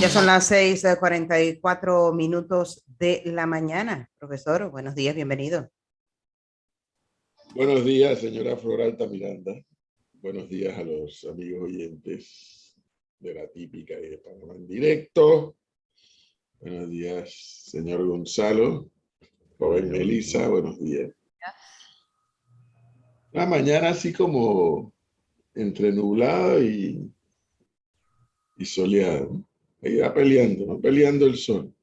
Ya son las 6:44 de la mañana. Profesor, buenos días, bienvenido. Buenos días, señora Floralta Miranda. Buenos días a los amigos oyentes de la típica y de Panamá en directo. Buenos días, señor Gonzalo. Joven Melissa, buenos días. La mañana así como entre nublada y soleada. Ahí va peleando, va peleando el sol.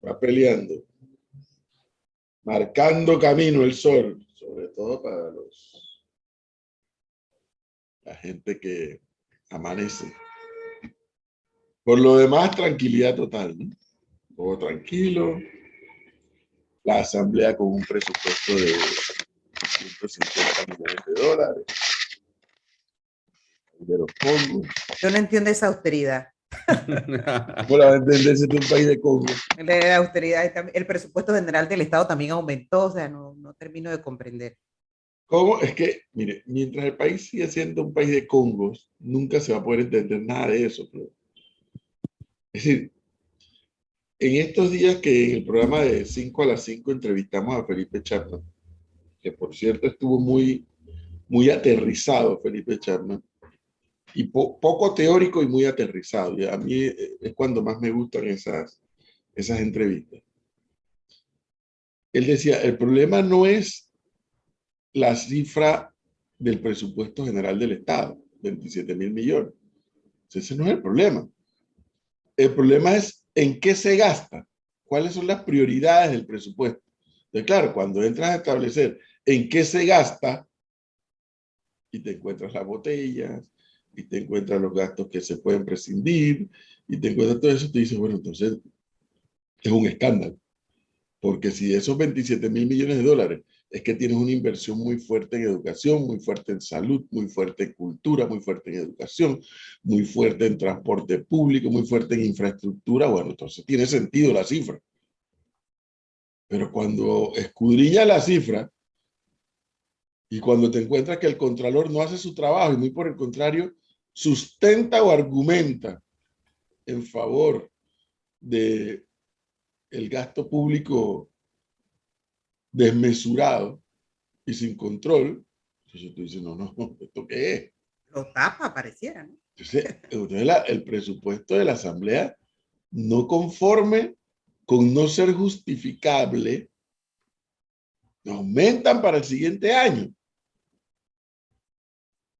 Va peleando. Marcando camino el sol, sobre todo para la gente que amanece. Por lo demás, tranquilidad total, ¿no? Todo tranquilo. La asamblea con un presupuesto de $150 millones de los fondos. Yo no entiendo esa austeridad. ¿Cómo la va a entender si es un país de Congo? La austeridad, el presupuesto general del Estado también aumentó, o sea, no termino de comprender. ¿Cómo? Es que, mire, mientras el país sigue siendo un país de Congos, nunca se va a poder entender nada de eso. Pero, es decir, en estos días que en el programa de 5 a las 5 entrevistamos a Felipe Chapman, que por cierto estuvo muy aterrizado Felipe Chapman, y poco teórico y muy aterrizado. Y a mí es cuando más me gustan esas entrevistas. Él decía, el problema no es la cifra del presupuesto general del Estado, 27.000 millones. Ese no es el problema. El problema es en qué se gasta, cuáles son las prioridades del presupuesto. Entonces, claro, cuando entras a establecer en qué se gasta y te encuentras las botellas, y te encuentras los gastos que se pueden prescindir, y te encuentras todo eso, te dices, bueno, entonces es un escándalo. Porque si de esos 27.000 millones de dólares es que tienes una inversión muy fuerte en educación, muy fuerte en salud, muy fuerte en cultura, muy fuerte en educación, muy fuerte en transporte público, muy fuerte en infraestructura, bueno, entonces tiene sentido la cifra. Pero cuando escudriña la cifra y cuando te encuentras que el contralor no hace su trabajo y muy por el contrario sustenta o argumenta en favor de el gasto público desmesurado y sin control, entonces tú dices, no, ¿esto qué es? Lo tapa, pareciera, ¿no? Entonces el presupuesto de la Asamblea no conforme con no ser justificable, aumentan para el siguiente año.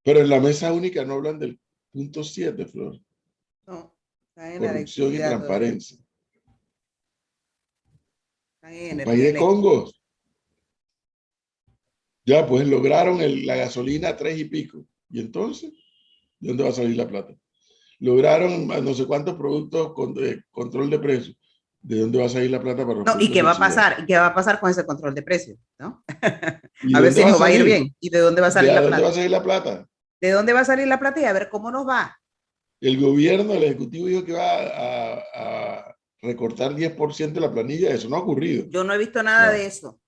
Pero en la mesa única no hablan del punto 7, Flor. No, está en Corrupción y electricidad todavía. transparencia. Está en Un país energía de eléctrica. Congos. Ya, pues lograron la gasolina a 3 y pico. ¿Y entonces? ¿De dónde va a salir la plata? Lograron no sé cuántos productos con control de precios. ¿De dónde va a salir la plata para los No, ¿y productos qué va a subsidiados? pasar? ¿Qué va a pasar con ese control de precios? ¿No? ¿Y A de ver dónde si va a nos va a ir salir? bien. ¿Y de dónde va a salir ¿De la dónde va a plata? salir la plata? ¿De dónde va a salir la plata? Y a ver cómo nos va. El gobierno, el ejecutivo dijo que va a recortar 10% de la planilla. Eso no ha ocurrido. Yo no he visto nada No. de eso.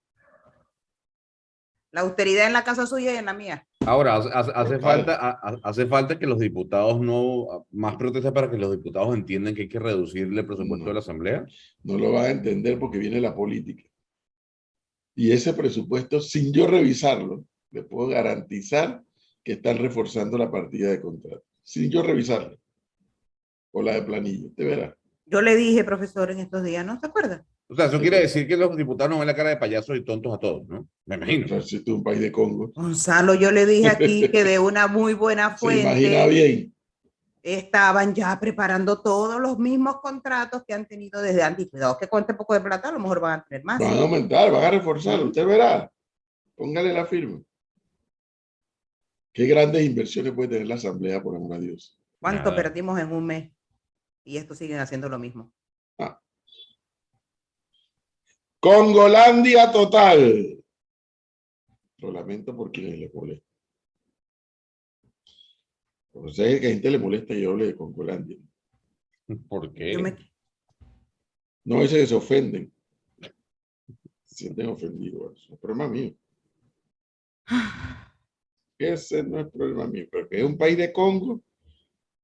La austeridad en la casa suya y en la mía. Ahora, hace Total. falta, hace falta que los diputados no, más protestas para que los diputados entiendan que hay que reducirle el presupuesto de la No, Asamblea. no lo van a entender porque viene la política. Y ese presupuesto, sin yo revisarlo, le puedo garantizar que están reforzando la partida de contrato. Sin yo revisarlo. O la de planilla. Te verás. Yo le dije, profesor, en estos días, ¿no se acuerda? O sea, eso Sí, quiere pues, decir que los diputados no ven la cara de payasos y tontos a todos, ¿no? Me imagino. claro, si esto es un país de Congo. Gonzalo, yo le dije aquí que de una muy buena Se imagina fuente bien. estaban ya preparando todos los mismos contratos que han tenido desde antes. Cuidado que con este poco de plata a lo mejor van a tener más. Van a aumentar, van a reforzar. ¿Mm? Usted verá. Póngale la firma. Qué grandes inversiones puede tener la Asamblea, por amor a Dios. ¿Cuánto Nada. perdimos en un mes? Y estos siguen haciendo lo mismo. Ah. Congolandia total. Lo lamento por quienes le molesta. O sea, que a gente le molesta y yo hable de Congolandia. ¿Por Yo qué? me... No dice que se ofenden. Se sienten ofendidos. Eso es problema mío. Ese no es problema mío. Pero que es un país de Congo,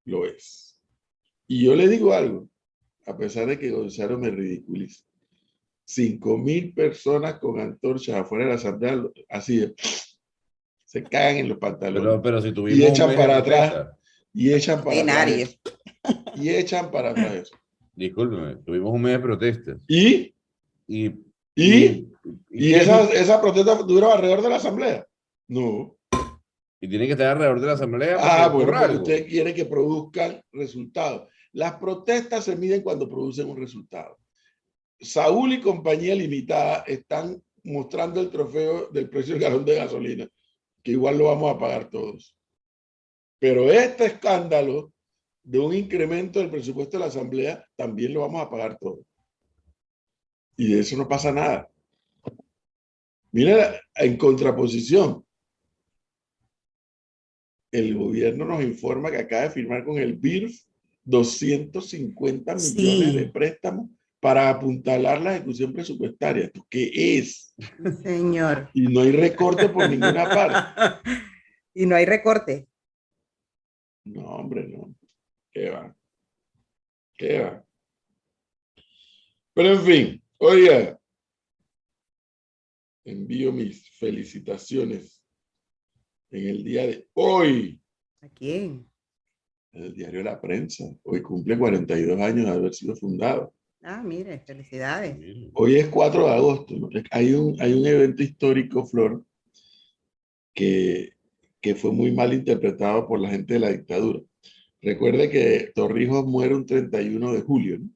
lo es. Y yo le digo algo, a pesar de que Gonzalo me ridiculiza. 5.000 personas con antorchas afuera de la asamblea, así de, se cagan en los pantalones Pero si y tuvimos un echan mes de para atrás, protesta, y echan para atrás Nadie. eso, y echan para atrás eso. discúlpeme, tuvimos un mes de protestas. Y, Y, y, y ¿qué? esa protesta duró alrededor de la asamblea. No. Y tiene que estar alrededor de la asamblea Ah, por bueno, porque algo. usted quiere que produzcan resultados. Las protestas se miden cuando producen un resultado. Saúl y compañía limitada están mostrando el trofeo del precio del galón de gasolina, que igual lo vamos a pagar todos. Pero este escándalo de un incremento del presupuesto de la asamblea también lo vamos a pagar todos. Y de eso no pasa nada. Mira, en contraposición, el gobierno nos informa que acaba de firmar con el BIRF 250 millones de Sí, préstamos para apuntalar la ejecución presupuestaria. ¿Esto qué es? señor. Y no hay recorte por ninguna parte. Y no hay recorte. No, hombre, no. ¿Qué va? ¿Qué va? Pero en fin, oiga, envío mis felicitaciones en el día de hoy. ¿A quién? El diario La Prensa. Hoy cumple 42 años de haber sido fundado. Ah, mire, felicidades. Hoy es 4 de agosto, ¿no? Hay un evento histórico, Flor, que, que fue muy mal interpretado por la gente de la dictadura. Recuerde que Torrijos muere un 31 de julio, ¿no?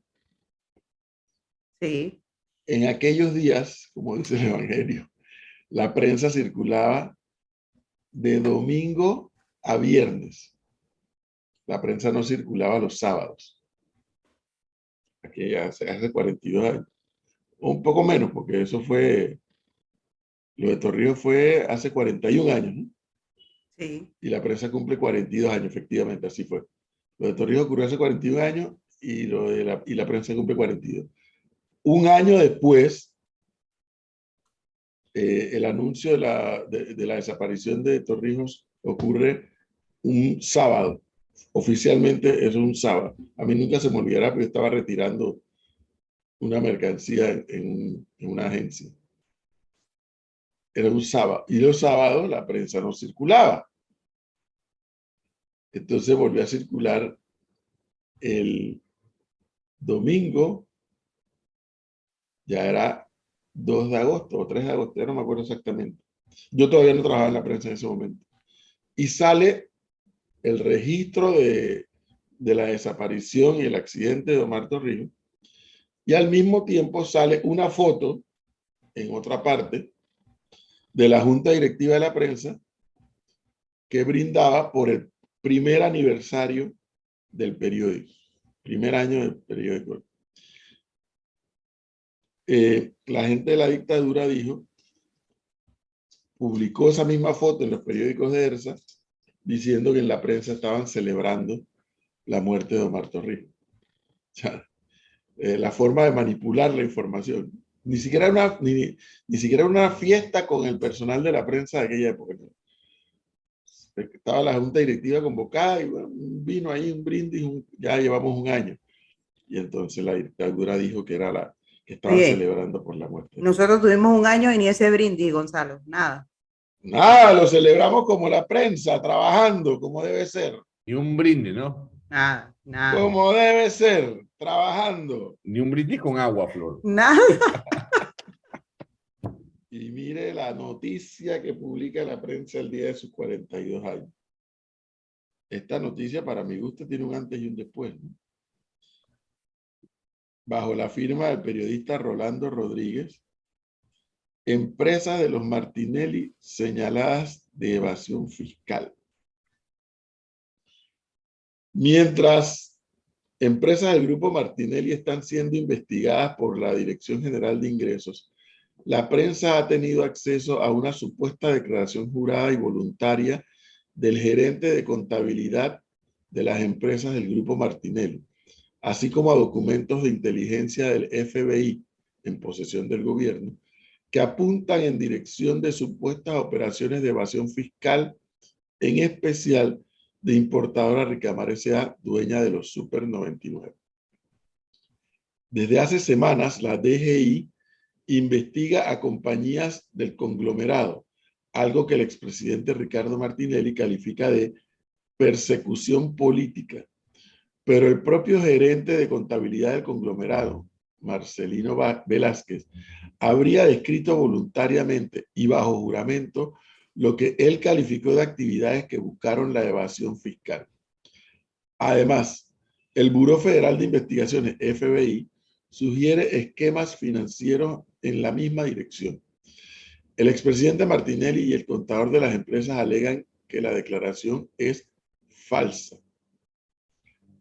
Sí, En aquellos días, como dice el Evangelio, la prensa circulaba de domingo a viernes. La prensa no circulaba los sábados. Aquí hace 42 años. Un poco menos, porque eso fue, lo de Torrijos fue hace 41 años, ¿no? sí. Y la prensa cumple 42 años, efectivamente, así fue. Lo de Torrijos ocurrió hace 41 años y, la prensa cumple 42. Un año después, el anuncio de la desaparición de Torrijos ocurre un sábado. Oficialmente es un sábado. A mí nunca se me olvidará porque estaba retirando una mercancía en una agencia. Era un sábado. Y los sábados la prensa no circulaba. Entonces volvió a circular el domingo, ya era 2 de agosto o 3 de agosto, ya no me acuerdo exactamente. Yo todavía no trabajaba en la prensa en ese momento. Y sale el registro de la desaparición y el accidente de Omar Torrijos. Y al mismo tiempo sale una foto en otra parte de la Junta Directiva de la Prensa que brindaba por el primer aniversario del periódico, primer año del periódico. La gente de la dictadura dijo, publicó esa misma foto en los periódicos de ERSA, diciendo que en la prensa estaban celebrando la muerte de Omar Torrijos. O sea, la forma de manipular la información. Ni siquiera una fiesta con el personal de la prensa de aquella época. Estaba la junta directiva convocada y bueno, vino ahí un brindis, ya llevamos un año. Y entonces la dictadura dijo que era que estaban Oye, celebrando por la muerte. nosotros tuvimos un año y ni ese brindis, Gonzalo, nada. Nada, lo celebramos como la prensa, trabajando, como debe ser. Ni un brindis, ¿no? Nada, nada. Como debe ser, trabajando. Ni un brindis con agua, Flor. Nada. Y mire la noticia que publica la prensa el día de sus 42 años. Esta noticia, para mi gusto, tiene un antes y un después, ¿no? Bajo la firma del periodista Rolando Rodríguez, empresas de los Martinelli señaladas de evasión fiscal. Mientras empresas del grupo Martinelli están siendo investigadas por la Dirección General de Ingresos, la prensa ha tenido acceso a una supuesta declaración jurada y voluntaria del gerente de contabilidad de las empresas del grupo Martinelli, así como a documentos de inteligencia del FBI en posesión del gobierno, que apuntan en dirección de supuestas operaciones de evasión fiscal, en especial de importadora Ricamar S.A., dueña de los Super 99. Desde hace semanas, la DGI investiga a compañías del conglomerado, algo que el expresidente Ricardo Martinelli califica de persecución política. Pero el propio gerente de contabilidad del conglomerado, Marcelino Velázquez, habría descrito voluntariamente y bajo juramento lo que él calificó de actividades que buscaron la evasión fiscal. Además, el Buró Federal de Investigaciones, FBI, sugiere esquemas financieros en la misma dirección. El expresidente Martinelli y el contador de las empresas alegan que la declaración es falsa.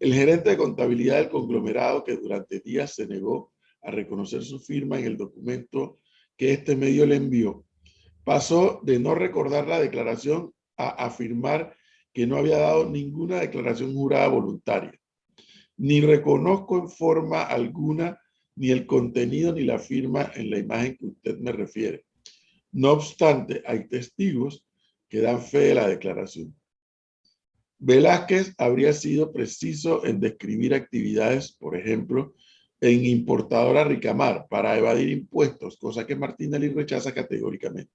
El gerente de contabilidad del conglomerado, que durante días se negó a reconocer su firma en el documento que este medio le envió, pasó de no recordar la declaración a afirmar que no había dado ninguna declaración jurada voluntaria. Ni reconozco en forma alguna ni el contenido ni la firma en la imagen que usted me refiere. No obstante, hay testigos que dan fe de la declaración. Velázquez habría sido preciso en describir actividades, por ejemplo, en importadora Ricamar para evadir impuestos, cosa que Martinelli rechaza categóricamente.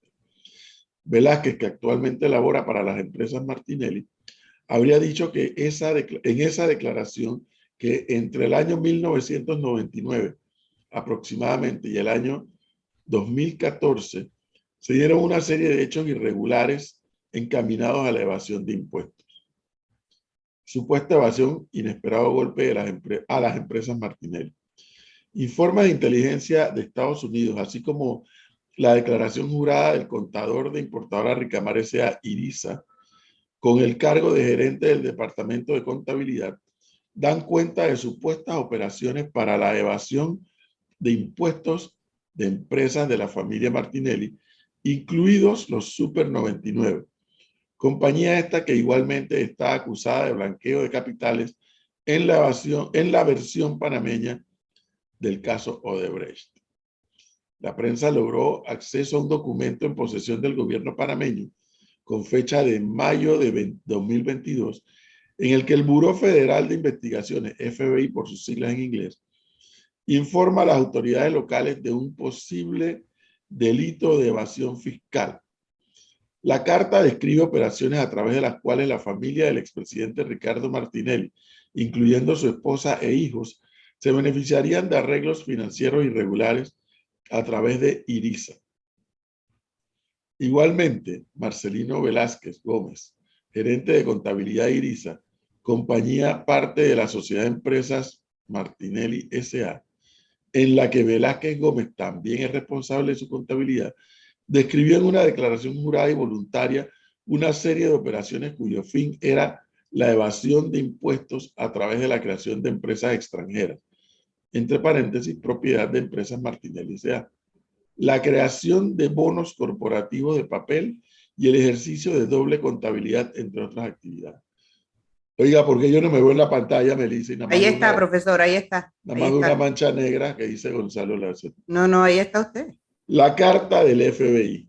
Velázquez, que actualmente labora para las empresas Martinelli, habría dicho que en esa declaración que entre el año 1999 aproximadamente y el año 2014 se dieron una serie de hechos irregulares encaminados a la evasión de impuestos. Supuesta evasión, inesperado golpe a las empresas Martinelli. Informes de inteligencia de Estados Unidos, así como la declaración jurada del contador de importadora Ricamar S.A. Iriza, con el cargo de gerente del Departamento de Contabilidad, dan cuenta de supuestas operaciones para la evasión de impuestos de empresas de la familia Martinelli, incluidos los Super 99. Compañía esta que igualmente está acusada de blanqueo de capitales en la versión panameña del caso Odebrecht. La prensa logró acceso a un documento en posesión del gobierno panameño con fecha de mayo de 2022, en el que el Buró Federal de Investigaciones, FBI por sus siglas en inglés, informa a las autoridades locales de un posible delito de evasión fiscal. La carta describe operaciones a través de las cuales la familia del expresidente Ricardo Martinelli, incluyendo su esposa e hijos, se beneficiarían de arreglos financieros irregulares a través de Iriza. Igualmente, Marcelino Velázquez Gómez, gerente de contabilidad de Iriza, compañía parte de la Sociedad de Empresas Martinelli S.A., en la que Velázquez Gómez también es responsable de su contabilidad, describió en una declaración jurada y voluntaria una serie de operaciones cuyo fin era la evasión de impuestos a través de la creación de empresas extranjeras, entre paréntesis, propiedad de empresas Martinelli S.A., la creación de bonos corporativos de papel y el ejercicio de doble contabilidad, entre otras actividades. Oiga, ¿por qué yo no me veo en la pantalla, Melissa? Ahí está, profesor, ahí está. Nada más una mancha negra que dice Gonzalo Lázaro. No, ahí está usted. La carta del FBI,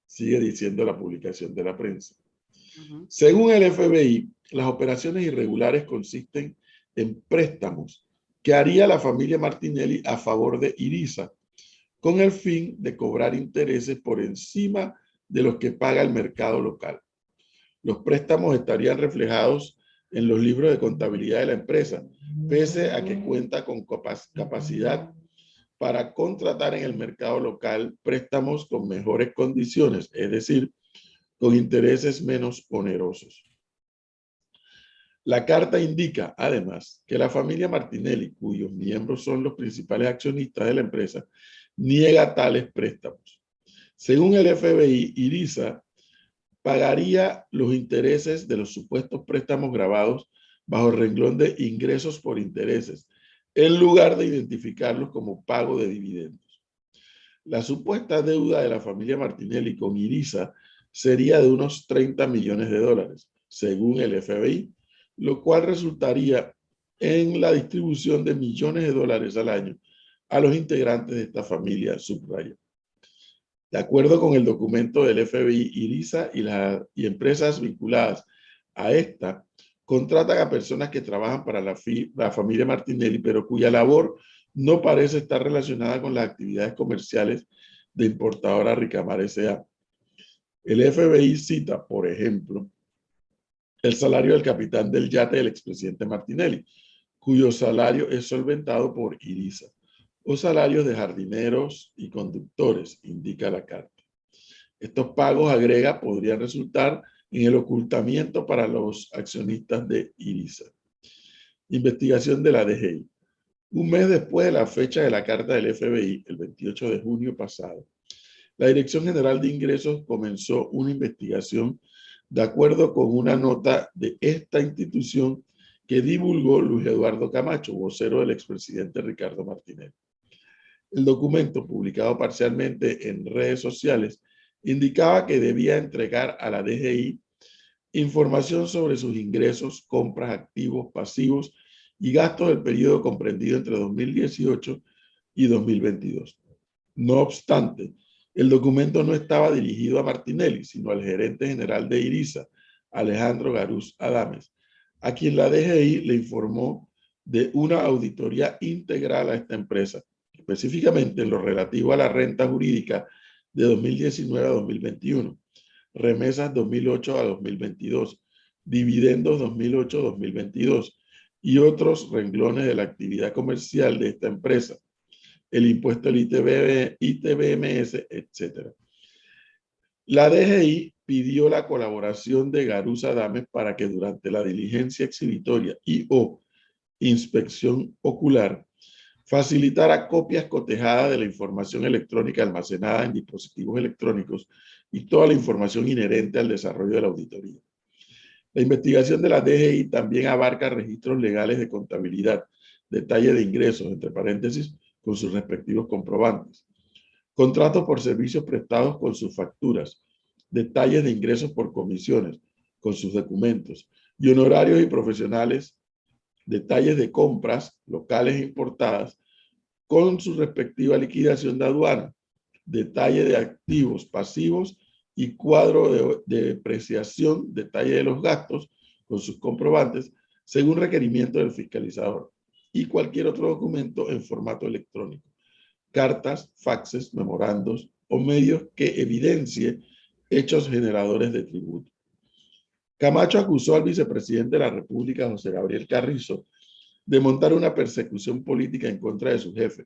sigue diciendo la publicación de la prensa. Según el FBI, las operaciones irregulares consisten en préstamos que haría la familia Martinelli a favor de Iriza, con el fin de cobrar intereses por encima de los que paga el mercado local. Los préstamos estarían reflejados en los libros de contabilidad de la empresa, pese a que cuenta con capacidad para contratar en el mercado local préstamos con mejores condiciones, es decir, con intereses menos onerosos. La carta indica, además, que la familia Martinelli, cuyos miembros son los principales accionistas de la empresa, niega tales préstamos. Según el FBI, Iriza pagaría los intereses de los supuestos préstamos grabados bajo el renglón de ingresos por intereses, en lugar de identificarlos como pago de dividendos. La supuesta deuda de la familia Martinelli con Iriza sería de unos 30 millones de dólares, según el FBI, lo cual resultaría en la distribución de millones de dólares al año a los integrantes de esta familia, subraya. De acuerdo con el documento del FBI, Iriza y empresas vinculadas A esta contratan a personas que trabajan para la familia Martinelli, pero cuya labor no parece estar relacionada con las actividades comerciales de importadora Ricamar S.A. El FBI cita, por ejemplo, el salario del capitán del yate del expresidente Martinelli, cuyo salario es solventado por IRISA, o salarios de jardineros y conductores, indica la carta. Estos pagos, agrega, podrían resultar en el ocultamiento para los accionistas de IRISA. Investigación de la DGI. Un mes después de la fecha de la carta del FBI, el 28 de junio pasado, la Dirección General de Ingresos comenzó una investigación de acuerdo con una nota de esta institución que divulgó Luis Eduardo Camacho, vocero del expresidente Ricardo Martinelli. El documento, publicado parcialmente en redes sociales, indicaba que debía entregar a la DGI información sobre sus ingresos, compras, activos, pasivos y gastos del periodo comprendido entre 2018 y 2022. No obstante, el documento no estaba dirigido a Martinelli, sino al gerente general de IRISA, Alejandro Garús Adames, a quien la DGI le informó de una auditoría integral a esta empresa, específicamente en lo relativo a la renta jurídica de 2019 a 2021, remesas 2008 a 2022, dividendos 2008 a 2022 y otros renglones de la actividad comercial de esta empresa, el impuesto del ITBMS, etc. La DGI pidió la colaboración de Garús Adames para que durante la diligencia exhibitoria y o inspección ocular facilitara copias cotejadas de la información electrónica almacenada en dispositivos electrónicos y toda la información inherente al desarrollo de la auditoría. La investigación de la DGI también abarca registros legales de contabilidad, detalle de ingresos, entre paréntesis, con sus respectivos comprobantes, contratos por servicios prestados con sus facturas, detalles de ingresos por comisiones, con sus documentos, y honorarios y profesionales, detalles de compras locales e importadas, con su respectiva liquidación de aduana, detalle de activos, pasivos y cuadro de depreciación, detalle de los gastos, con sus comprobantes, según requerimiento del fiscalizador, y cualquier otro documento en formato electrónico, cartas, faxes, memorandos o medios que evidencie hechos generadores de tributo. Camacho acusó al vicepresidente de la República, José Gabriel Carrizo, de montar una persecución política en contra de su jefe,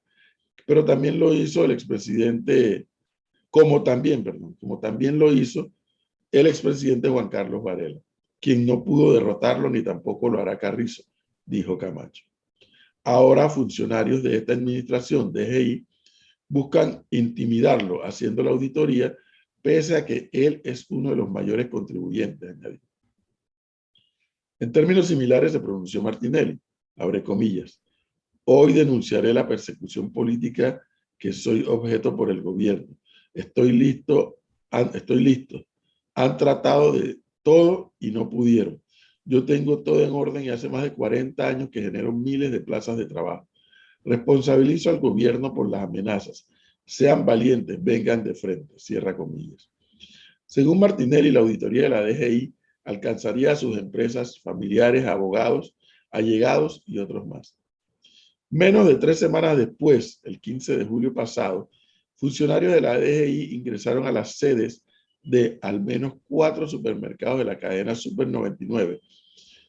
pero también lo hizo el expresidente, como también lo hizo el expresidente Juan Carlos Varela, quien no pudo derrotarlo ni tampoco lo hará Carrizo, dijo Camacho. Ahora funcionarios de esta administración, DGI, buscan intimidarlo haciendo la auditoría, pese a que él es uno de los mayores contribuyentes, añadió. En términos similares se pronunció Martinelli, abre comillas, hoy denunciaré la persecución política que soy objeto por el gobierno. Estoy listo. Han tratado de todo y no pudieron. Yo tengo todo en orden y hace más de 40 años que genero miles de plazas de trabajo. Responsabilizo al gobierno por las amenazas. Sean valientes, vengan de frente, cierra comillas. Según Martinelli, la auditoría de la DGI alcanzaría a sus empresas, familiares, abogados, allegados y otros más. Menos de 3 semanas después, el 15 de julio pasado, funcionarios de la DGI ingresaron a las sedes de al menos 4 supermercados de la cadena Super 99,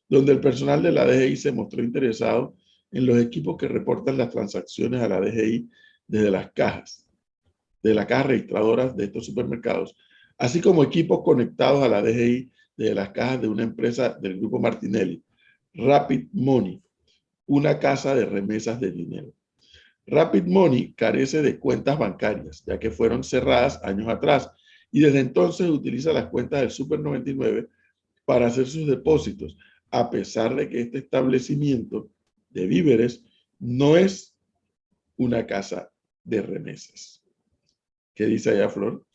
donde el personal de la DGI se mostró interesado en los equipos que reportan las transacciones a la DGI desde las cajas registradoras de estos supermercados, así como equipos conectados a la DGI desde las cajas de una empresa del grupo Martinelli, Rapid Money, una casa de remesas de dinero. Rapid Money carece de cuentas bancarias, ya que fueron cerradas años atrás, y desde entonces utiliza las cuentas del Super 99 para hacer sus depósitos, a pesar de que este establecimiento de víveres no es una casa de remesas. ¿Qué dice allá, Flor?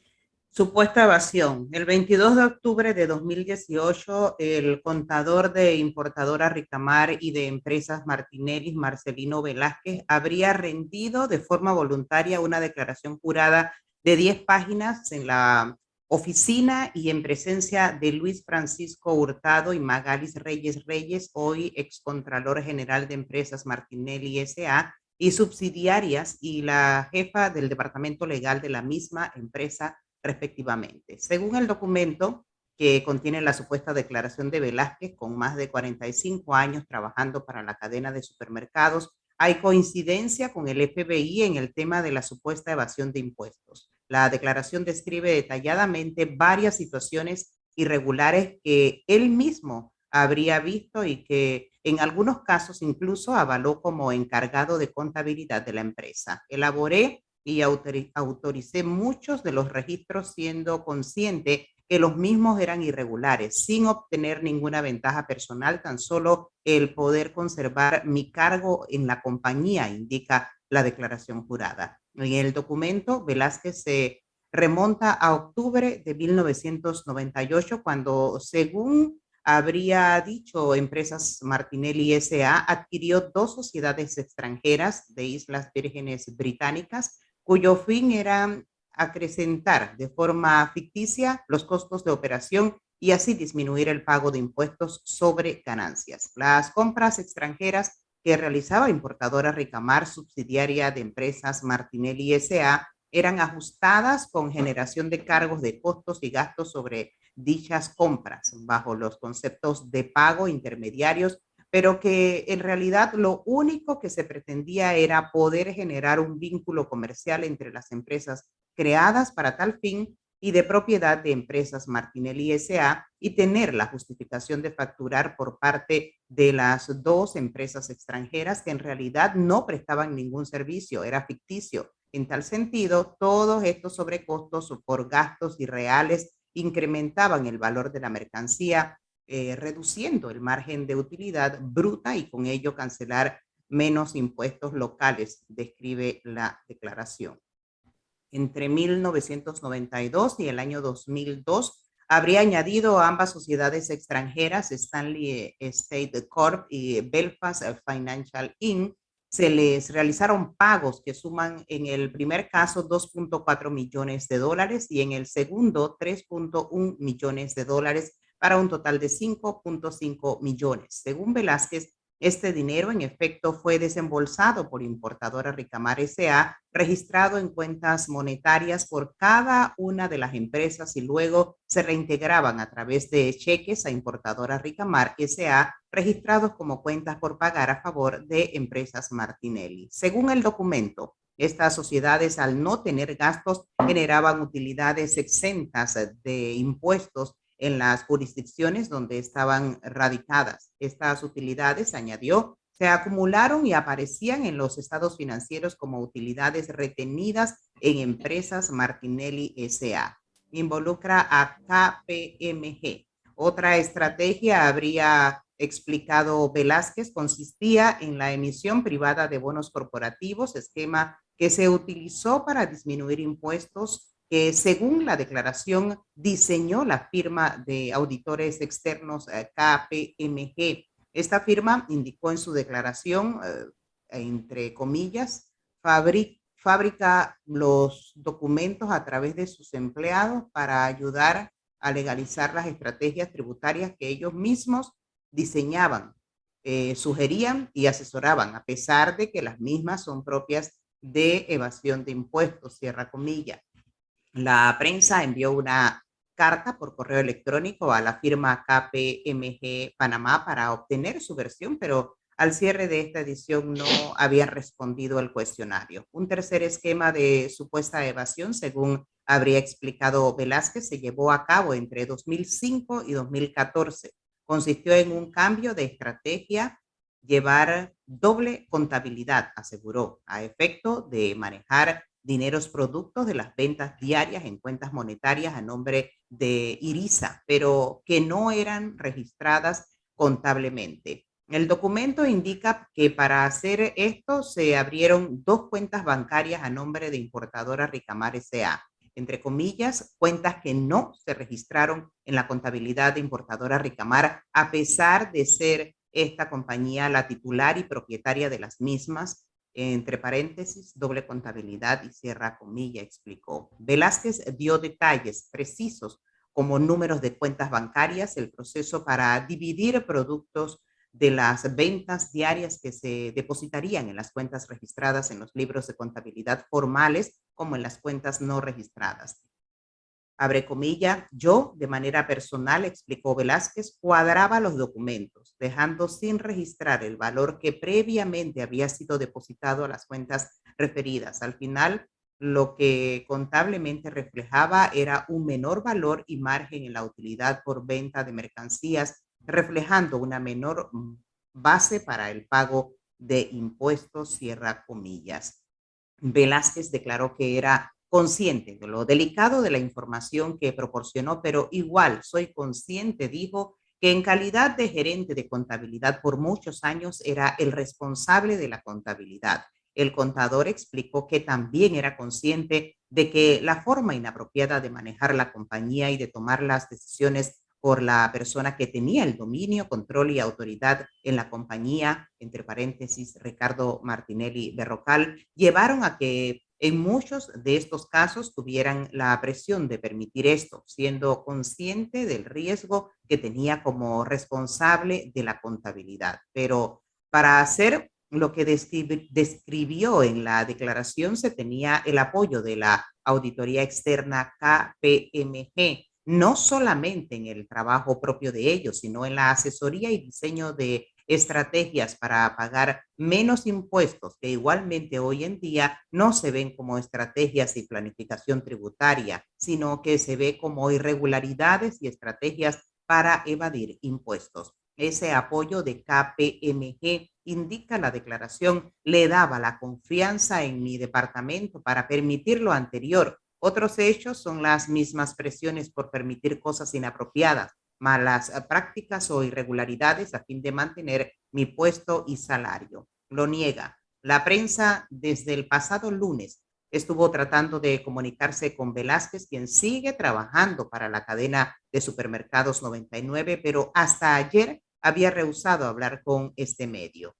Supuesta evasión. El 22 de octubre de 2018, el contador de importadora Ricamar y de empresas Martinelli, Marcelino Velázquez, habría rendido de forma voluntaria una declaración jurada de 10 páginas en la oficina y en presencia de Luis Francisco Hurtado y Magalis Reyes Reyes, hoy excontralor general de Empresas Martinelli S.A. y subsidiarias, y la jefa del departamento legal de la misma empresa, respectivamente. Según el documento que contiene la supuesta declaración de Velázquez, con más de 45 años trabajando para la cadena de supermercados, hay coincidencia con el FBI en el tema de la supuesta evasión de impuestos. La declaración describe detalladamente varias situaciones irregulares que él mismo habría visto y que en algunos casos incluso avaló como encargado de contabilidad de la empresa. Elaboré y autoricé muchos de los registros siendo consciente que los mismos eran irregulares, sin obtener ninguna ventaja personal, tan solo el poder conservar mi cargo en la compañía, indica la declaración jurada. En el documento, Velázquez se remonta a octubre de 1998, cuando, según habría dicho Empresas Martinelli S.A., adquirió 2 sociedades extranjeras de Islas Vírgenes Británicas, cuyo fin era acrecentar de forma ficticia los costos de operación y así disminuir el pago de impuestos sobre ganancias. Las compras extranjeras que realizaba importadora Ricamar, subsidiaria de Empresas Martinelli S.A., eran ajustadas con generación de cargos de costos y gastos sobre dichas compras bajo los conceptos de pago intermediarios, pero que en realidad lo único que se pretendía era poder generar un vínculo comercial entre las empresas creadas para tal fin y de propiedad de Empresas Martinelli S.A. y tener la justificación de facturar por parte de las 2 empresas extranjeras que en realidad no prestaban ningún servicio, era ficticio. En tal sentido, todos estos sobrecostos por gastos irreales incrementaban el valor de la mercancía, reduciendo el margen de utilidad bruta y con ello cancelar menos impuestos locales, describe la declaración. Entre 1992 y el año 2002, habría añadido a ambas sociedades extranjeras, Stanley Estate Corp y Belfast Financial Inc., se les realizaron pagos que suman en el primer caso $2.4 millones y en el segundo $3.1 millones, para un total de $5.5 millones. Según Velázquez, este dinero en efecto fue desembolsado por importadora Ricamar S.A., registrado en cuentas monetarias por cada una de las empresas y luego se reintegraban a través de cheques a importadora Ricamar S.A., registrados como cuentas por pagar a favor de Empresas Martinelli. Según el documento, estas sociedades, al no tener gastos, generaban utilidades exentas de impuestos en las jurisdicciones donde estaban radicadas. Estas utilidades, añadió, se acumularon y aparecían en los estados financieros como utilidades retenidas en Empresas Martinelli S.A. Involucra a KPMG. Otra estrategia, habría explicado Velázquez, consistía en la emisión privada de bonos corporativos, esquema que se utilizó para disminuir impuestos que, según la declaración, diseñó la firma de auditores externos KPMG. Esta firma indicó en su declaración, entre comillas, fabrica los documentos a través de sus empleados para ayudar a legalizar las estrategias tributarias que ellos mismos diseñaban, sugerían y asesoraban, a pesar de que las mismas son propias de evasión de impuestos, cierra comillas. La prensa envió una carta por correo electrónico a la firma KPMG Panamá para obtener su versión, pero al cierre de esta edición no habían respondido al cuestionario. Un tercer esquema de supuesta evasión, según habría explicado Velázquez, se llevó a cabo entre 2005 y 2014. Consistió en un cambio de estrategia, llevar doble contabilidad, aseguró, a efecto de manejar dineros productos de las ventas diarias en cuentas monetarias a nombre de Irisa, pero que no eran registradas contablemente. El documento indica que para hacer esto se abrieron 2 cuentas bancarias a nombre de importadora Ricamar S.A., entre comillas, cuentas que no se registraron en la contabilidad de importadora Ricamar, a pesar de ser esta compañía la titular y propietaria de las mismas, entre paréntesis, doble contabilidad y cierra comilla, explicó. Velázquez dio detalles precisos como números de cuentas bancarias, el proceso para dividir productos de las ventas diarias que se depositarían en las cuentas registradas en los libros de contabilidad formales como en las cuentas no registradas. Abre comilla, yo de manera personal, explicó Velázquez, cuadraba los documentos, dejando sin registrar el valor que previamente había sido depositado a las cuentas referidas. Al final, lo que contablemente reflejaba era un menor valor y margen en la utilidad por venta de mercancías, reflejando una menor base para el pago de impuestos, cierra comillas. Velázquez declaró que era consciente de lo delicado de la información que proporcionó, pero igual soy consciente, dijo, que en calidad de gerente de contabilidad por muchos años era el responsable de la contabilidad. El contador explicó que también era consciente de que la forma inapropiada de manejar la compañía y de tomar las decisiones por la persona que tenía el dominio, control y autoridad en la compañía, entre paréntesis, Ricardo Martinelli Berrocal, llevaron a que en muchos de estos casos tuvieran la presión de permitir esto, siendo consciente del riesgo que tenía como responsable de la contabilidad. Pero para hacer lo que describió en la declaración se tenía el apoyo de la auditoría externa KPMG, no solamente en el trabajo propio de ellos, sino en la asesoría y diseño de estrategias para pagar menos impuestos, que igualmente hoy en día no se ven como estrategias y planificación tributaria, sino que se ve como irregularidades y estrategias para evadir impuestos. Ese apoyo de KPMG, indica la declaración, le daba la confianza en mi departamento para permitir lo anterior. Otros hechos son las mismas presiones por permitir cosas inapropiadas, malas prácticas o irregularidades a fin de mantener mi puesto y salario. Lo niega. La prensa desde el pasado lunes estuvo tratando de comunicarse con Velázquez, quien sigue trabajando para la cadena de supermercados 99, pero hasta ayer había rehusado hablar con este medio.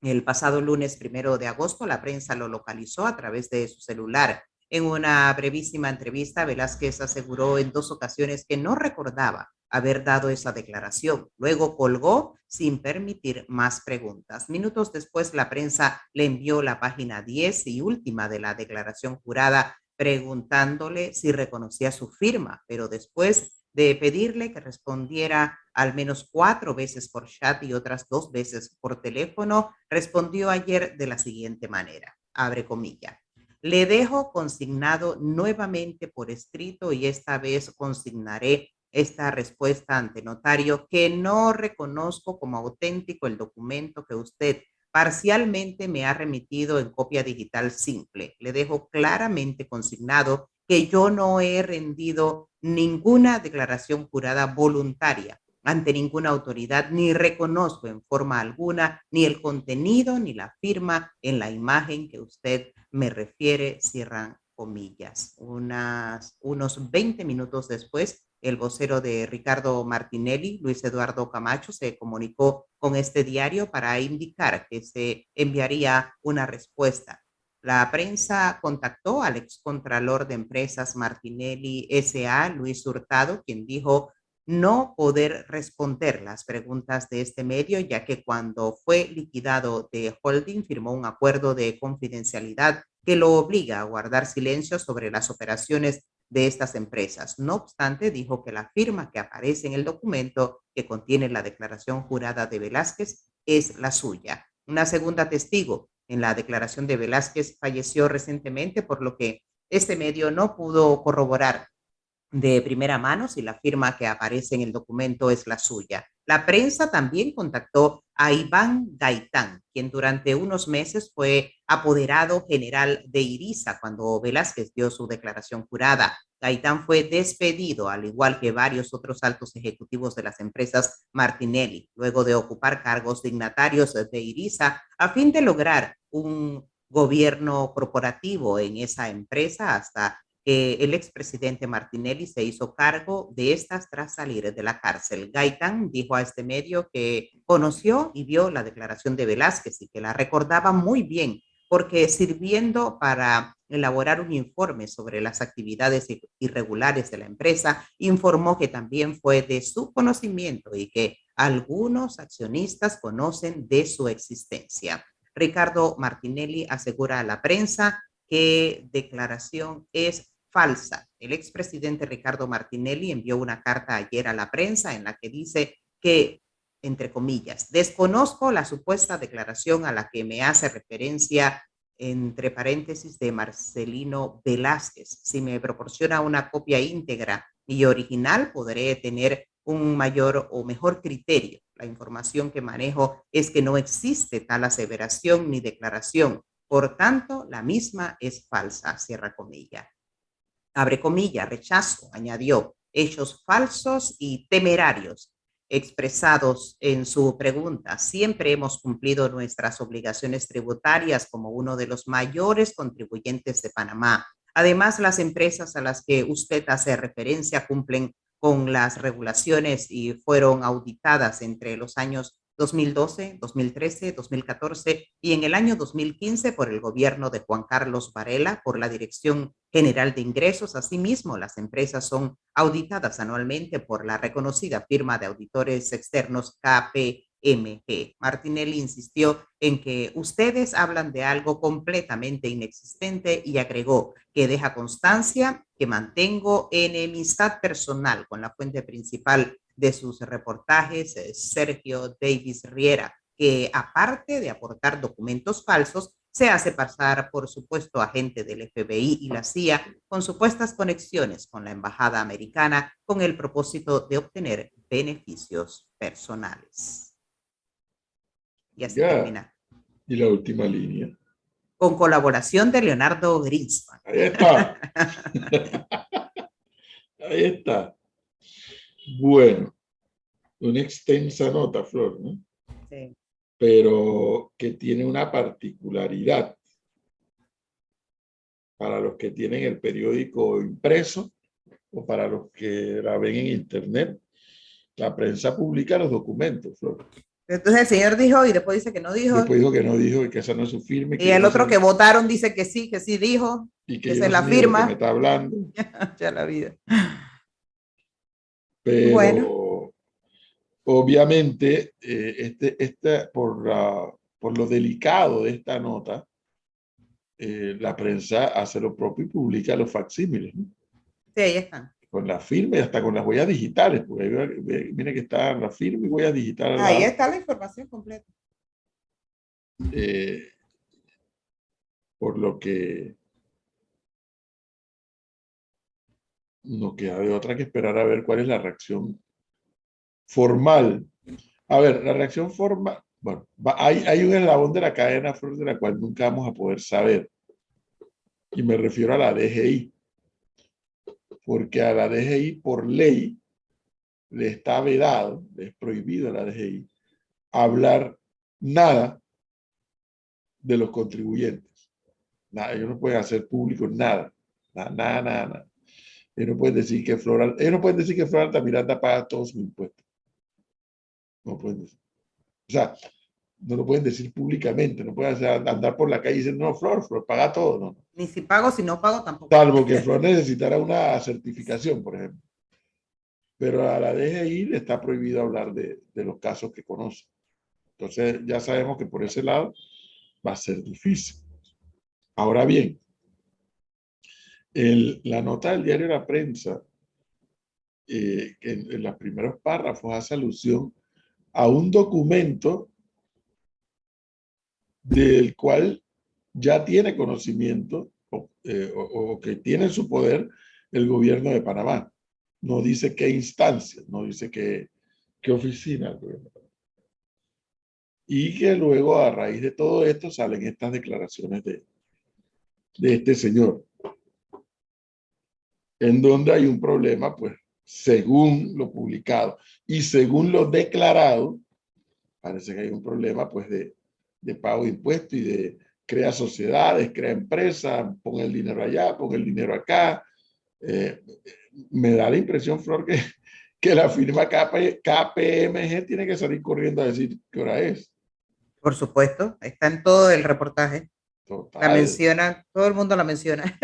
El pasado lunes 1 de agosto, la prensa lo localizó a través de su celular. En una brevísima entrevista, Velázquez aseguró en 2 ocasiones que no recordaba haber dado esa declaración. Luego colgó sin permitir más preguntas. Minutos después, la prensa le envió la página 10 y última de la declaración jurada, preguntándole si reconocía su firma, pero después de pedirle que respondiera al menos 4 veces por chat y otras 2 veces por teléfono, respondió ayer de la siguiente manera, abre comilla. Le dejo consignado nuevamente por escrito y esta vez consignaré esta respuesta ante notario que no reconozco como auténtico el documento que usted parcialmente me ha remitido en copia digital simple. Le dejo claramente consignado que yo no he rendido ninguna declaración jurada voluntaria ante ninguna autoridad, ni reconozco en forma alguna ni el contenido ni la firma en la imagen que usted me refiere, cierran comillas. Unos 20 minutos después, el vocero de Ricardo Martinelli, Luis Eduardo Camacho, se comunicó con este diario para indicar que se enviaría una respuesta. La prensa contactó al excontralor de empresas Martinelli S.A., Luis Hurtado, quien dijo no poder responder las preguntas de este medio, ya que cuando fue liquidado de holding firmó un acuerdo de confidencialidad que lo obliga a guardar silencio sobre las operaciones de estas empresas. No obstante, dijo que la firma que aparece en el documento que contiene la declaración jurada de Velázquez es la suya. Una segunda testigo en la declaración de Velázquez falleció recientemente, por lo que este medio no pudo corroborar de primera mano si la firma que aparece en el documento es la suya. La prensa también contactó a Iván Gaitán, quien durante unos meses fue apoderado general de IRISA cuando Velázquez dio su declaración jurada. Gaitán fue despedido, al igual que varios otros altos ejecutivos de las empresas Martinelli, luego de ocupar cargos dignatarios de IRISA a fin de lograr un gobierno corporativo en esa empresa hasta el expresidente Martinelli se hizo cargo de estas tras salir de la cárcel. Gaitán dijo a este medio que conoció y vio la declaración de Velázquez y que la recordaba muy bien porque sirviendo para elaborar un informe sobre las actividades irregulares de la empresa, informó que también fue de su conocimiento y que algunos accionistas conocen de su existencia. Ricardo Martinelli asegura a la prensa que declaración es falsa. El expresidente Ricardo Martinelli envió una carta ayer a la prensa en la que dice que, entre comillas, desconozco la supuesta declaración a la que me hace referencia, entre paréntesis, de Marcelino Velázquez. Si me proporciona una copia íntegra y original, podré tener un mayor o mejor criterio. La información que manejo es que no existe tal aseveración ni declaración. Por tanto, la misma es falsa, cierra comilla. Abre comilla, rechazo, añadió, hechos falsos y temerarios expresados en su pregunta. Siempre hemos cumplido nuestras obligaciones tributarias como uno de los mayores contribuyentes de Panamá. Además, las empresas a las que usted hace referencia cumplen con las regulaciones y fueron auditadas entre los años 2012, 2013, 2014 y en el año 2015 por el gobierno de Juan Carlos Varela, por la Dirección General de Ingresos. Asimismo, las empresas son auditadas anualmente por la reconocida firma de auditores externos KPMG. Martinelli insistió en que ustedes hablan de algo completamente inexistente y agregó que deja constancia que mantengo enemistad personal con la fuente principal de sus reportajes, Sergio Davis Riera, que aparte de aportar documentos falsos, se hace pasar por supuesto agente del FBI y la CIA con supuestas conexiones con la embajada americana con el propósito de obtener beneficios personales. Y así termina. Y la última línea. Con colaboración de Leonardo Greenspan. Ahí está. Ahí está. Bueno, una extensa nota, Flor, ¿no? Sí. Pero que tiene una particularidad para los que tienen el periódico impreso o para los que la ven en internet. La prensa publica los documentos, Flor. Entonces el señor dijo y después dice que no dijo. Después dijo que no dijo y que esa no es su firma. Y el otro que votaron dice que sí dijo. Y que esa es la firma. Que me está hablando. Ya la vida. Pero bueno, obviamente, por lo delicado de esta nota, la prensa hace lo propio y publica los facsímiles, ¿no? Sí, ahí están. Con la firma y hasta con las huellas digitales, porque mire que está la firma y huellas digitales. Ahí está la información completa. Por lo que no queda de otra que esperar a ver cuál es la reacción formal. A ver, la reacción formal, bueno, hay un eslabón de la cadena, Flor, de la cual nunca vamos a poder saber. Y me refiero a la DGI. Porque a la DGI, por ley, le está vedado, le es prohibido a la DGI hablar nada de los contribuyentes. Nada, ellos no pueden hacer público nada. Nada. Ellos no pueden decir que Flor Altamiranda paga todos sus impuestos. No pueden decir. O sea, no lo pueden decir públicamente, no pueden andar por la calle y decir, no, Flor paga todo, no. Ni si pago, si no pago tampoco. Salvo que Flor necesitara una certificación, por ejemplo. Pero a la DGI le está prohibido hablar de los casos que conoce. Entonces ya sabemos que por ese lado va a ser difícil. Ahora bien, la nota del diario La Prensa, que en los primeros párrafos hace alusión a un documento del cual ya tiene conocimiento o que tiene en su poder el gobierno de Panamá. No dice qué instancia, no dice qué oficina. Y que luego, a raíz de todo esto, salen estas declaraciones de este señor, en donde hay un problema, pues, según lo publicado y según lo declarado, parece que hay un problema, pues, de pago de impuestos y de crea sociedades, crea empresas, pon el dinero allá, pon el dinero acá. Me da la impresión, Flor, que la firma KPMG tiene que salir corriendo a decir qué hora es. Por supuesto, está en todo el reportaje. La Total, menciona, todo el mundo la menciona,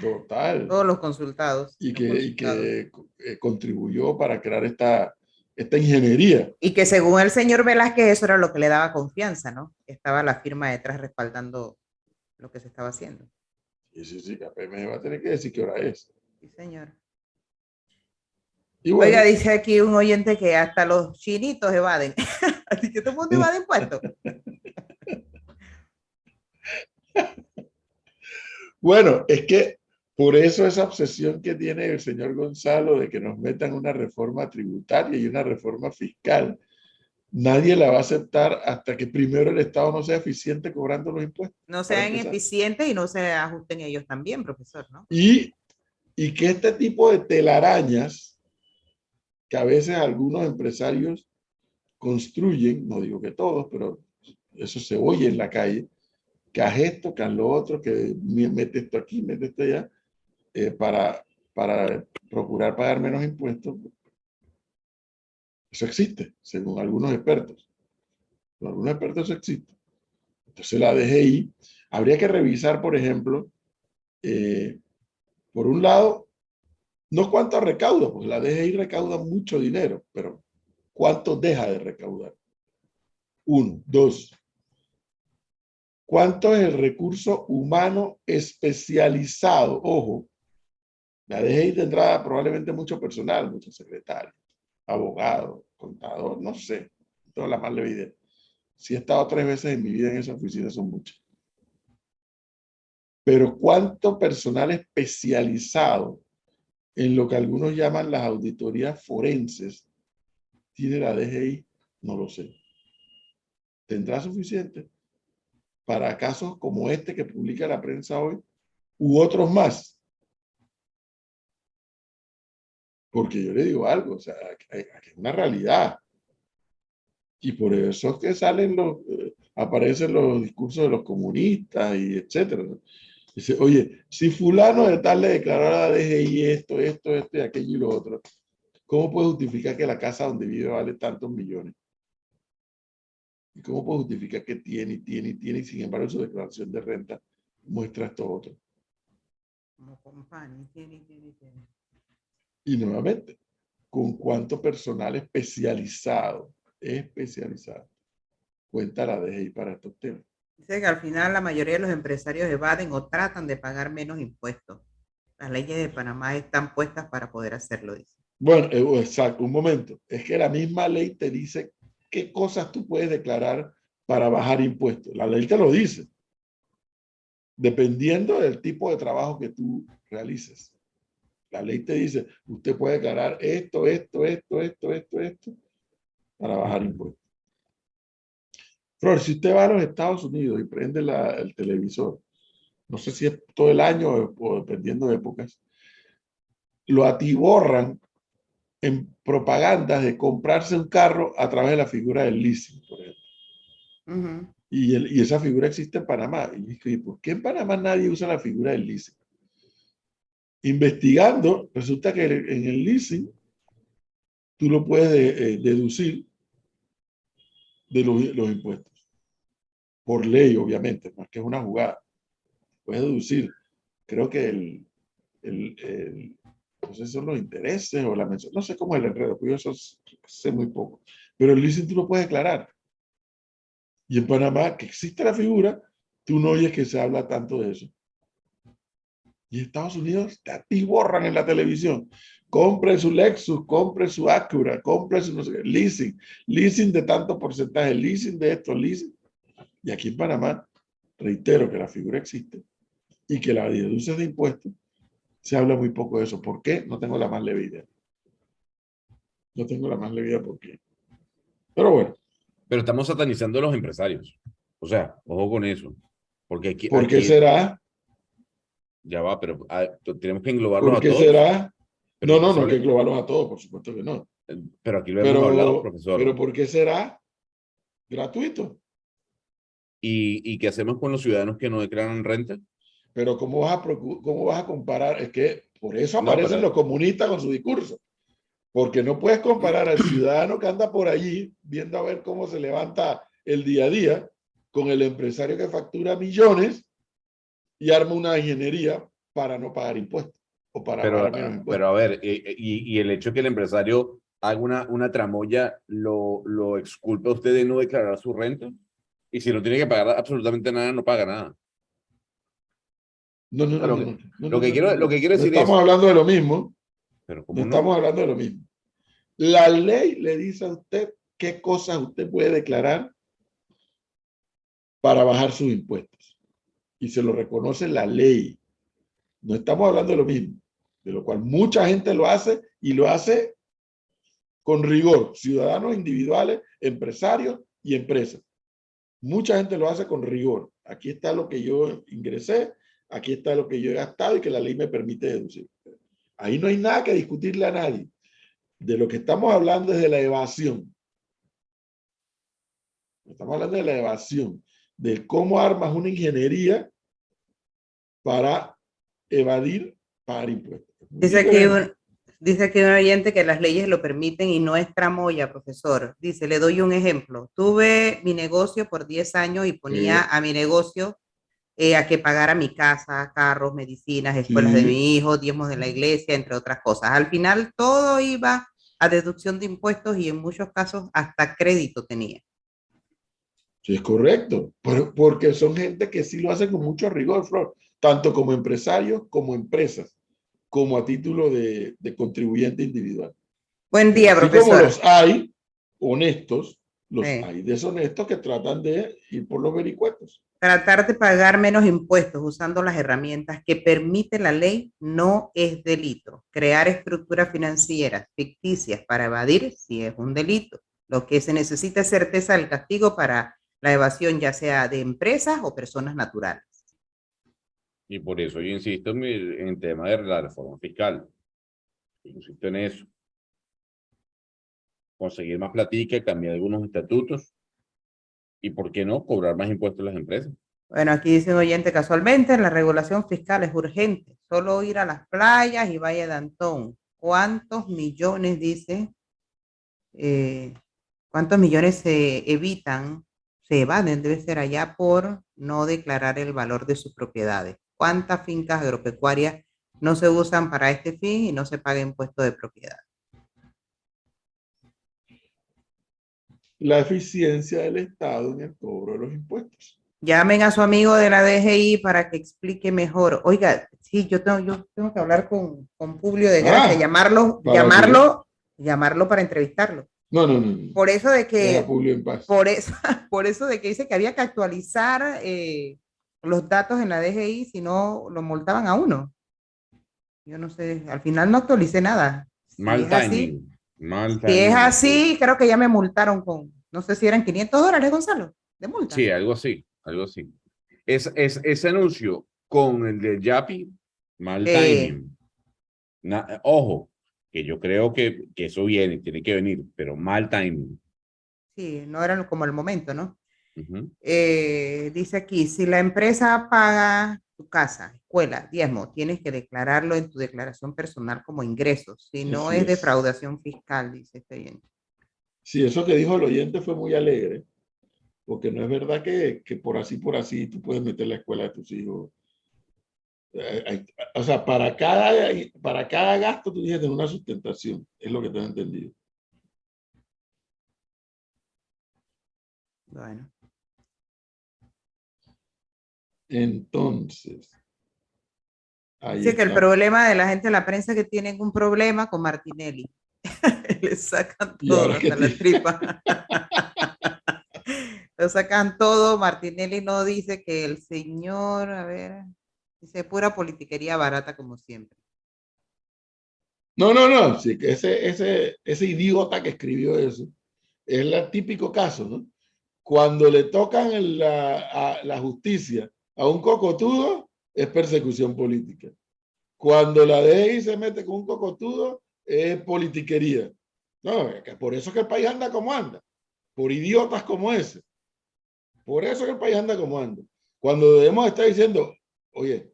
total. todos los consultados. Y Los consultados. que contribuyó para crear esta ingeniería. Y que según el señor Velázquez eso era lo que le daba confianza, ¿no? Estaba la firma detrás respaldando lo que se estaba haciendo. Y sí, sí, capaz me va a tener que decir qué hora es. Sí, señor. Y Oiga, bueno, dice aquí un oyente que hasta los chinitos evaden. Así que todo el mundo evade impuestos. bueno, es que por eso esa obsesión que tiene el señor Gonzalo de que nos metan una reforma tributaria y una reforma fiscal, nadie la va a aceptar hasta que primero el Estado no sea eficiente cobrando los impuestos, No para sean empezar. eficientes y no se ajusten ellos también, profesor, ¿no? Y, y que este tipo de telarañas que a veces algunos empresarios construyen, no digo que todos, pero eso se oye en la calle, que haz esto, que haz lo otro, que mete esto aquí, mete esto allá, para procurar pagar menos impuestos. Eso existe, según algunos expertos. Según algunos expertos eso existe. Entonces la DGI, habría que revisar, por ejemplo, por un lado, no cuánto recauda, porque la DGI recauda mucho dinero, pero cuánto deja de recaudar. Uno. Dos, ¿cuánto es el recurso humano especializado? Ojo, la DGI tendrá probablemente mucho personal, muchos secretarios, abogados, contador, no sé, toda la más leve idea. Si he estado 3 veces en mi vida en esa oficina, son muchos. Pero ¿cuánto personal especializado en lo que algunos llaman las auditorías forenses tiene la DGI? No lo sé. ¿Tendrá suficiente para casos como este que publica la prensa hoy u otros más? Porque yo le digo algo, o sea, aquí es una realidad. Y por eso es que aparecen los discursos de los comunistas y etcétera, ¿no? Dice, oye, si fulano de tal le declaró a la DGI esto y aquello y lo otro, ¿cómo puede justificar que la casa donde vive vale tantos millones? ¿Y cómo puede justificar que tiene, y sin embargo su declaración de renta muestra esto otro? Como company, tiene. Y nuevamente, ¿con cuánto personal especializado cuenta la DGI para estos temas? Dice que al final la mayoría de los empresarios evaden o tratan de pagar menos impuestos. Las leyes de Panamá están puestas para poder hacerlo, dice. Bueno, exacto, un momento. Es que la misma ley te dice qué cosas tú puedes declarar para bajar impuestos. La ley te lo dice, dependiendo del tipo de trabajo que tú realices. La ley te dice, usted puede declarar esto, para bajar impuestos. Flor, si usted va a los Estados Unidos y prende el televisor, no sé si es todo el año o dependiendo de épocas, lo atiborran en propagandas de comprarse un carro a través de la figura del leasing, por ejemplo. Y esa figura existe en Panamá. Y ¿por qué en Panamá nadie usa la figura del leasing? Investigando, resulta que en el leasing tú lo puedes deducir de los impuestos. Por ley, obviamente, no es que es una jugada. Puedes deducir, creo que no sé si son los intereses o la mención, no sé cómo es el enredo, porque yo eso sé muy poco. Pero el leasing tú lo puedes declarar. Y en Panamá, que existe la figura, tú no oyes que se habla tanto de eso. Y en Estados Unidos te atiborran en la televisión. Compre su Lexus, compre su Acura, compre su no sé qué, leasing de tanto porcentaje, leasing de esto, leasing. Y aquí en Panamá, reitero que la figura existe y que la deduce de impuestos, se habla muy poco de eso. ¿Por qué? No tengo la más leve idea. No tengo la más leve idea por qué. Pero bueno. Pero estamos satanizando a los empresarios. O sea, ojo con eso. Porque ¿Por qué será? Ya va, pero tenemos que englobarlos ¿Por a qué todos. será? Pero No entonces, hay que englobarlos a todos, por supuesto que no. pero aquí lo hemos hablado, profesor. Pero ¿por qué será gratuito? ¿Y qué hacemos con los ciudadanos que no declaran renta? Pero cómo vas a comparar? Es que por eso No, aparecen pero los comunistas con su discurso. Porque no puedes comparar al ciudadano que anda por allí viendo a ver cómo se levanta el día a día con el empresario que factura millones y arma una ingeniería para no pagar impuestos o para pagar menos impuestos. Pero a ver, y el hecho de que el empresario haga una tramoya lo exculpa a usted de no declarar su renta. Y si no tiene que pagar absolutamente nada, no paga nada. No, no, no, Lo no, que, no, no, lo no, que no, quiero, no, lo no. que quiero No decir estamos es, hablando de lo mismo. pero No ¿cómo estamos no? hablando de lo mismo. La ley le dice a usted qué cosas usted puede declarar para bajar sus impuestos. Y se lo reconoce la ley. No estamos hablando de lo mismo. De lo cual mucha gente lo hace y lo hace con rigor. Ciudadanos individuales, empresarios y empresas. Mucha gente lo hace con rigor. Aquí está lo que yo ingresé, aquí está lo que yo he gastado y que la ley me permite deducir. Ahí no hay nada que discutirle a nadie. De lo que estamos hablando es de la evasión. Estamos hablando de la evasión, de cómo armas una ingeniería para evadir pagar impuestos. Muy Dice aquí diferente. un, dice aquí un oyente que las leyes lo permiten y no es tramoya, profesor. Dice, le doy un ejemplo. Tuve mi negocio por 10 años y ponía Sí, a mi negocio a que pagara mi casa, carros, medicinas, escuelas de sí, mi hijo, diezmos de la iglesia, entre otras cosas. Al final todo iba a deducción de impuestos y en muchos casos hasta crédito tenía. sí, es correcto. Porque son gente que sí lo hace con mucho rigor, Flor, tanto como empresarios como empresas, como a título de contribuyente individual. Buen Pero día, así como profesor. los hay honestos, los Eh, hay deshonestos que tratan de ir por los vericuetos. Tratar de pagar menos impuestos usando las herramientas que permite la ley no es delito. Crear estructuras financieras ficticias para evadir sí es un delito. Lo que se necesita es certeza del castigo para la evasión, ya sea de empresas o personas naturales. Y por eso yo insisto en el tema de la reforma fiscal. Insisto en eso. Conseguir más platica, cambiar algunos estatutos y, ¿por qué no?, cobrar más impuestos a las empresas. Bueno, aquí dice un oyente, casualmente la regulación fiscal es urgente. Solo ir a las playas y Valle de Antón. ¿Cuántos millones, dice, eh, cuántos millones se evitan, se evaden, debe ser allá por no declarar el valor de sus propiedades? ¿Cuántas fincas agropecuarias no se usan para este fin y no se paga impuesto de propiedad? La eficiencia del Estado en el cobro de los impuestos. Llamen a su amigo de la DGI para que explique mejor. Oiga, sí, yo tengo que hablar con Publio de Gracia, Ah, ¿para qué? llamarlo para entrevistarlo. No, no, no, no. Por eso de Deja a que, Publio en paz. por eso, por eso de que dice que había que actualizar los datos en la DGI, si no lo multaban a uno. Yo no sé, al final no actualicé nada. Si Mal es timing. así, Mal si es timing. así, creo que ya me multaron con, no sé si eran $500, Gonzalo, de multa. Sí, algo así, algo así. Ese anuncio con el de Yapi, mal Eh, timing. Ojo, que yo creo que eso viene, tiene que venir, pero mal timing. sí, no era como el momento, ¿no? Ujú. Dice aquí, si la empresa paga tu casa, escuela, diezmo, tienes que declararlo en tu declaración personal como ingresos, si no Así es es. defraudación fiscal, dice este oyente. Sí, eso que dijo el oyente fue muy alegre, porque no es verdad que por así tú puedes meter la escuela de tus hijos. O sea, para cada gasto tú tienes que tener una sustentación, es lo que te han entendido. Bueno, Entonces, ahí dice que el está. problema de la gente de la prensa es que tienen un problema con Martinelli. Le sacan Y todo, ahora que hasta la tiene, tripa. Lo sacan todo. Martinelli no dice que el señor, a ver, dice pura politiquería barata como siempre. no, no, no, sí, que ese idiota que escribió eso es el típico caso, ¿no? Cuando le tocan la justicia a un cocotudo, es persecución política. Cuando la DEI se mete con un cocotudo, es politiquería. No, es que por eso es que el país anda como anda, por idiotas como ese. Por eso es que el país anda como anda. Cuando debemos estar diciendo, oye,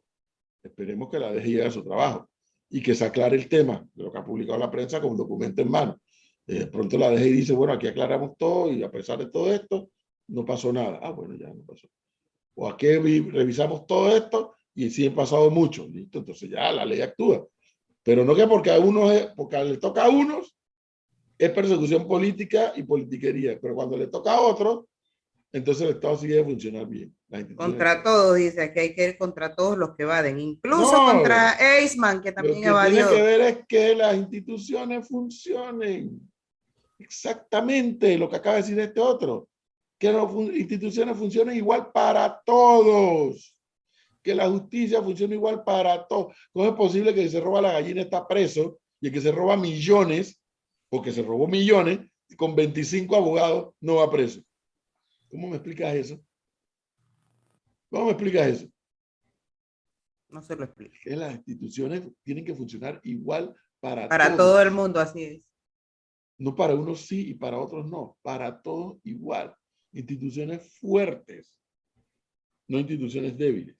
esperemos que la DEI haga su trabajo y que se aclare el tema de lo que ha publicado la prensa con un documento en mano. De pronto la DEI dice, bueno, aquí aclaramos todo y a pesar de todo esto, no pasó nada. Ah, bueno, ya no pasó. O aquí revisamos todo esto y sí han pasado mucho. Listo, entonces ya la ley actúa. Pero no que porque a unos, porque le toca a unos, es persecución política y politiquería. Pero cuando le toca a otros, entonces el Estado sigue de funcionar bien. Contra todos, dice que hay que ir contra todos los que evaden, incluso No, contra Eisman, que lo también que tiene que evadió. ver es que las instituciones funcionen. Exactamente lo que acaba de decir este otro. Que las instituciones funcionen igual para todos. Que la justicia funcione igual para todos. ¿Cómo es posible que el que se roba la gallina está preso y el que se roba millones, porque se robó millones, con 25 abogados no va preso? ¿Cómo me explicas eso? ¿Cómo me explicas eso? No se lo explico. Que las instituciones tienen que funcionar igual para Para todos. todo el mundo, así es. No para unos sí y para otros no. Para todos igual. Instituciones fuertes, no instituciones débiles.